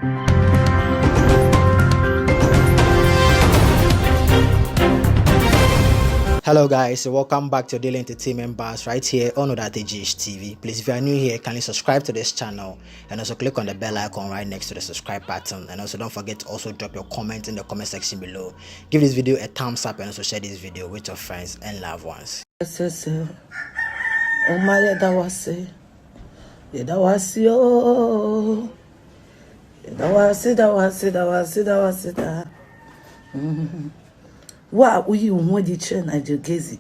Hello guys, welcome back to Daily Entertainment Bars right here on ODATGH TV. Please, if you are new here, kindly subscribe to this channel and also click on the bell icon right next to the subscribe button. And also don't forget to also drop your comment in the comment section below. Give this video a thumbs up and also share this video with your friends and loved ones. Wa uyi unwo di chere na jogezi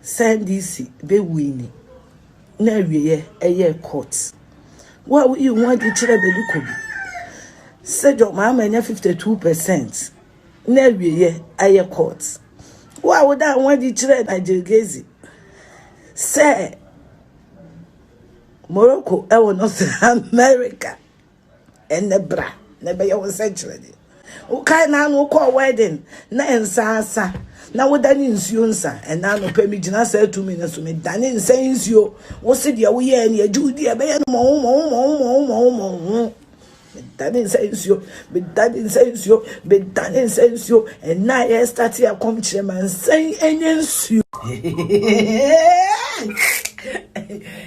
send this be wini na wiye eye court wa uyi unwo di chere be lukobi se jo ma anya 52% na wiye eye court wa woda unwo di chere na jogezi se Morocco e wo North America en bra na be ye wo century okay na no call wedding na ensasa na wodani nsuo nsa ena no pemi gina sa 2 minutes me dani nsa nsuo wo se de wo ye ne ajudi e be ye mo dani nsa nsuo be dani nsa nsuo be dani nsa nsuo ena ye start ya kom kire man nsan enye nsuo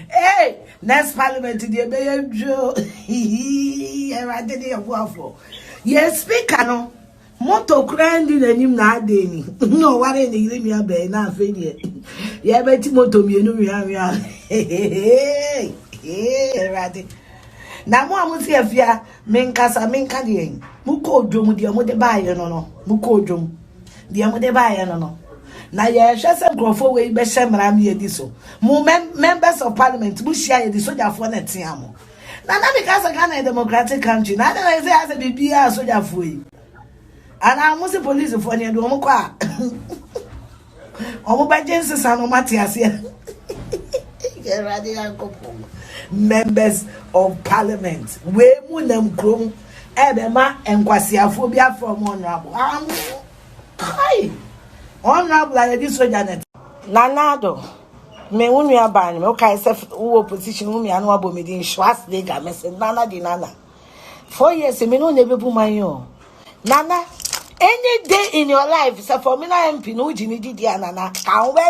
hey next parliament de be ye dwo e ra de ye boafo. Yes, speaker no. Moto krandi na nim na adeni. No ware ni ire mi abe na afedie. Ye beti moto mienu mi anwa. Radi. Na mo amusi afia menkasa menka de en. Mu ko dwom de mo de baaye no. Mu ko dwom. De mo de baaye no. Na ye hwese grofo we be hemra mi edi so. Mu members of parliament mu share edi so jafo na tiamo. Na because Ghana a democratic country. Na I say as a BBA soldier for you. And I must police for near do kwa. Omo bajense sano Matias here. Members of parliament. We munam krom ebema enkwasiafo bia from honorable. Hi. Honorable like this soldier net. Nanado. Me unu ya ban me okay self opposition unu ya no abomedi Schwarzenegger me say nana di nana 4 years me no na bebu man yo nana any day in your life say for me na MP no ugini didi nana ka wo be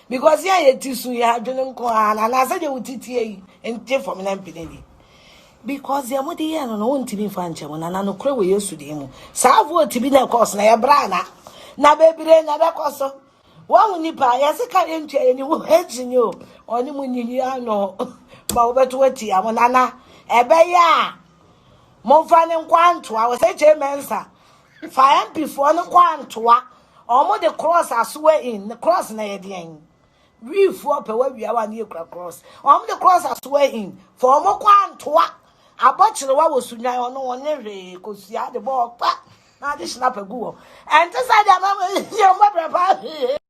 because here ye tisu ya adwene nko nana say de utiti yi ente for me na MP ni because ya modi ya no wontimi fa nche mo nana no kure we yesu de mu sa vote bi na course na ya bra na bebire na be koso wa nipa yasika entwe ni wo ejinyo oni munyinyi ano ba obeto ati amonana ebe ya mo fa ne nkwantoa wo se che mensa fa MP fo ne nkwantoa omo de cross asoe in the cross na ye den we fo pe wa bia wa ne ekra cross omo de cross asoe in for omo kwantoa abotire wa wo sunyan ono won re kosia de bo pa na de snap agu and to say the mama your mother